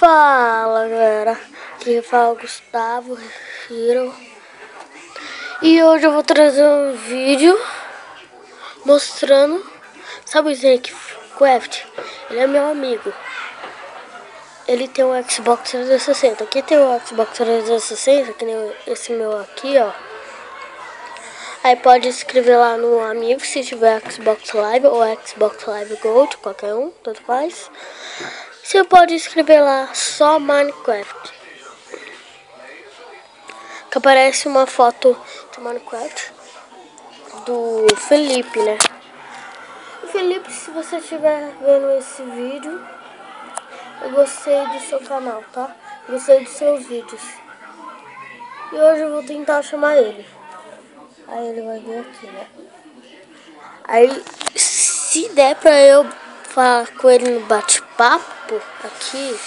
Fala galera, aqui fala o Gustavo Hero. E hoje eu vou trazer um vídeo mostrando, sabe o Snake Craft? Ele é meu amigo. Ele tem um Xbox 360. Aqui tem um Xbox 360, que nem esse meu aqui, ó. Aí pode escrever lá no amigo se tiver Xbox Live ou Xbox Live Gold, qualquer um, tanto faz. Você pode escrever lá só Minecraft, que aparece uma foto do Minecraft do Felipe, né? O Felipe, se você estiver vendo esse vídeo, eu gostei do seu canal, tá? Gostei dos seus vídeos. E hoje eu vou tentar chamar ele. Aí ele vai vir aqui, né? Aí, se der pra eu falar com ele no bate-papo aqui,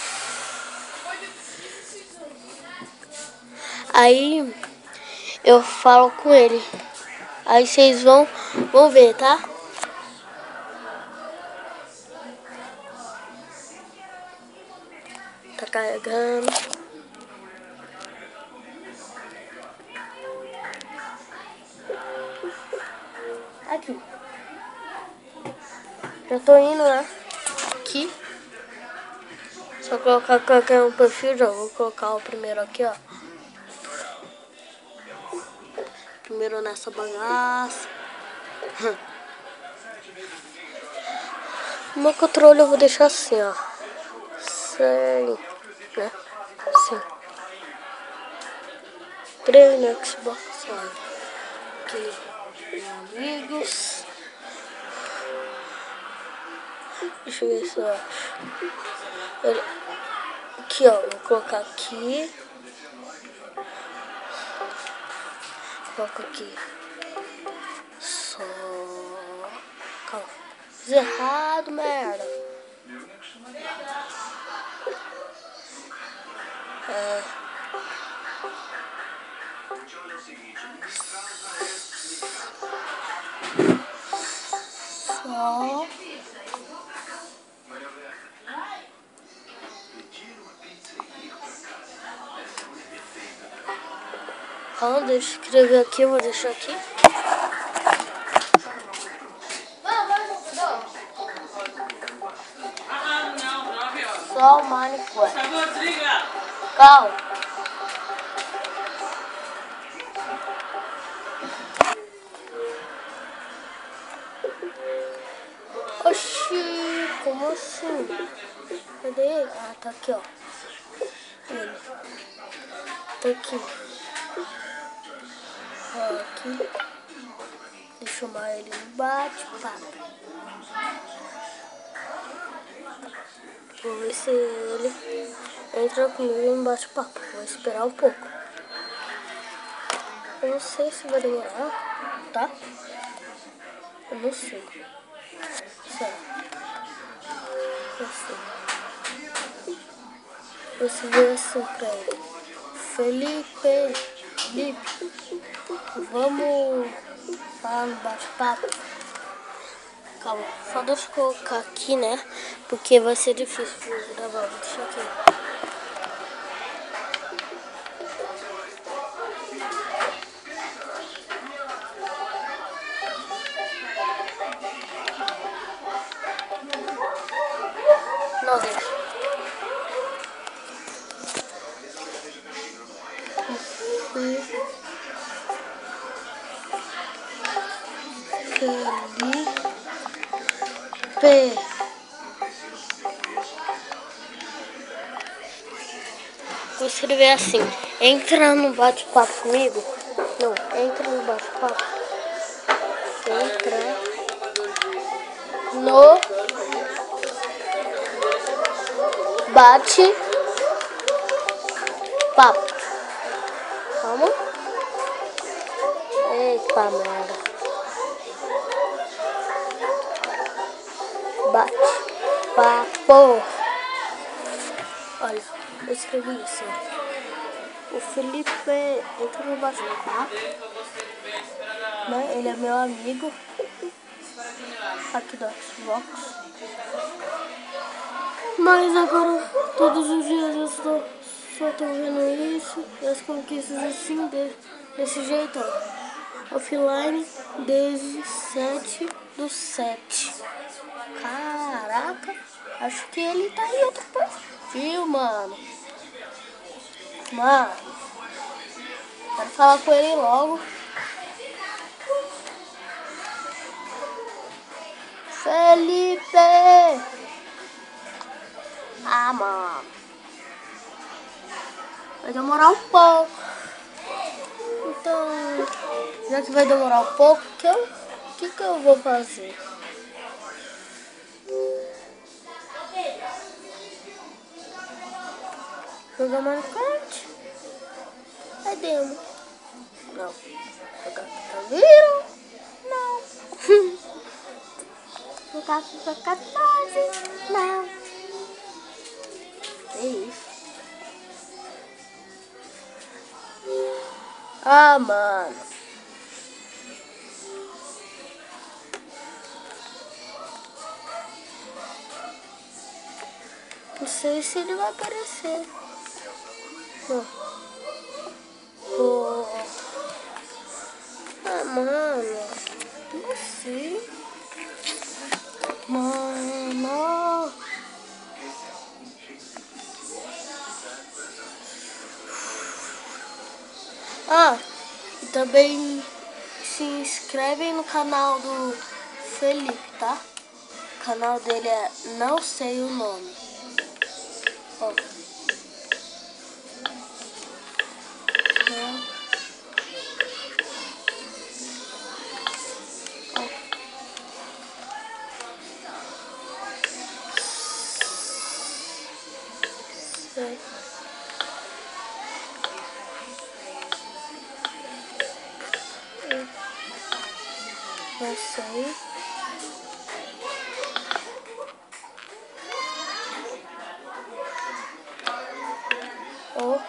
aí eu falo com ele. Aí vocês vão ver, tá? Tá carregando. Aqui. Já tô indo, né? Aqui. Só colocar qualquer um perfil, já vou colocar o primeiro aqui, ó. Primeiro nessa bagaça. O meu controle eu vou deixar assim, ó. Sem, né? Assim. Treino Xbox Live. Aqui, amigos. Deixa eu ver se eu acho. Aqui, ó. Vou colocar aqui. Coloco aqui. Só. Calma. Fiz errado, merda. Só. Calma, deixa eu escrever aqui, eu vou deixar aqui. Só Minecraft. Calma. Oxi, como assim? Cadê ele? Ah, tá aqui, ó. Ele. Tá aqui. Ó, aqui. Deixa eu chamar ele no bate-papo. Vou ver se ele entra comigo no bate-papo. Vou esperar um pouco. Eu não sei se vai demorar, tá? Eu não sei. Sério. Eu sei. Eu se ver assim pra ele. Felipe, vamos falar no bate-papo? Calma, só deixa eu colocar aqui, né? Porque vai ser difícil de gravar. Vou deixar aqui. Não, deixa. Felipe. Vou escrever assim. Entra no bate-papo comigo. Não, entra no bate-papo. Entra no bate-papo. Calma. Eita merda. Bate-papo. Olha, eu escrevi isso. O Felipe entra no bate-papo, né? Ele é meu amigo. Aqui do Xbox. Mas agora, todos os dias eu só tô vendo isso. E as conquistas assim, desse jeito, ó. Offline, desde 7/7. Caraca, acho que ele tá em outro perfil, mano. Mano, quero falar com ele logo. Felipe! Ah, mano. Vai demorar um pouco. Então, já que vai demorar um pouco, o que eu vou fazer? Jogar Minecraft? É demo. Não. Jogar Guitar Hero? Não. Jogar FIFA 14? Não. Que isso? Ah, mano. Não sei se ele vai aparecer. Não. Oh. Ah, mano. Não sei. Mano. Ah, e também se inscrevem no canal do Felipe, tá? O canal dele é Não Sei o Nome. Ó. Não sei. Oh.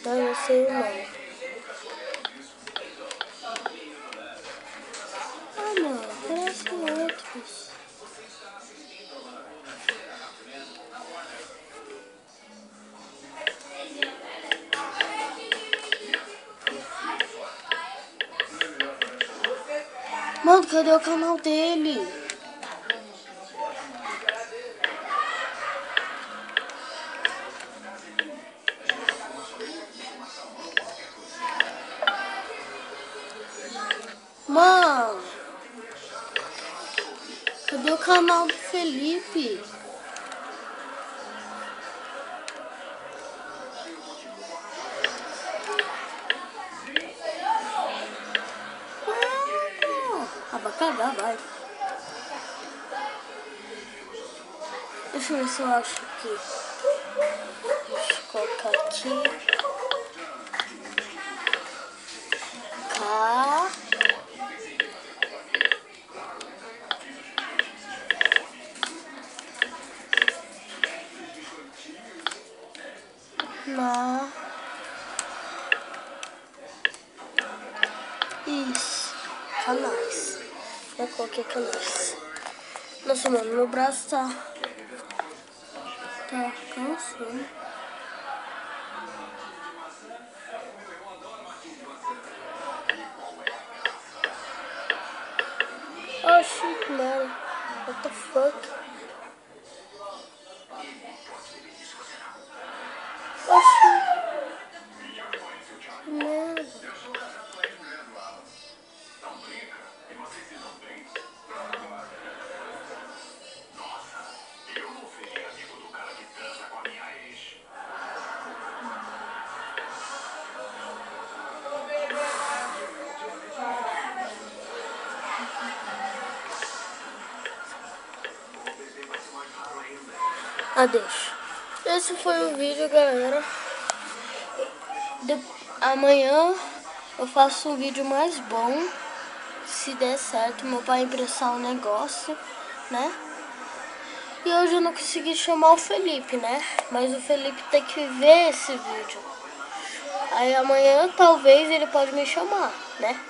Não, eu sei o nome. Ah, não, parece outros. Mano, cadê o canal dele? Mano, cadê o canal do Felipe? Ah, vai cagar, vai. Deixa eu ver se eu acho aqui. Deixa eu colocar aqui. K. Na. Isso. Canais. Já coloquei canais. Nossa, mano, meu braço tá cansando. Oh shit, man. What the fuck? Oh shit. Merda. Adeus. Esse foi o vídeo, galera. Amanhã eu faço um vídeo mais bom. Se der certo, meu pai emprestar um negócio, né? E hoje eu não consegui chamar o Felipe, né? Mas o Felipe tem que ver esse vídeo. Aí amanhã talvez ele pode me chamar, né?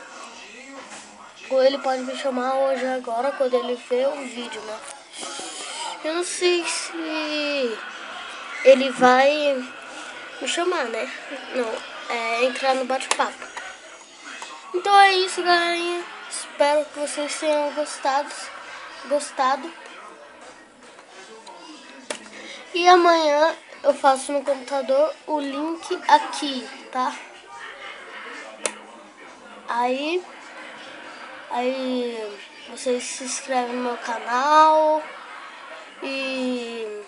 Ou ele pode me chamar hoje agora quando ele vê o vídeo, né? Eu não sei se ele vai me chamar, né? Não, entrar no bate-papo. Então é isso, galerinha. Espero que vocês tenham gostado. E amanhã eu faço no computador o link aqui, tá? Aí vocês se inscrevem no meu canal e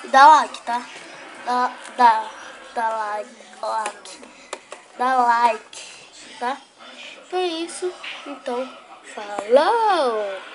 dá like, tá? Dá like, tá? Então é isso. Então, falou!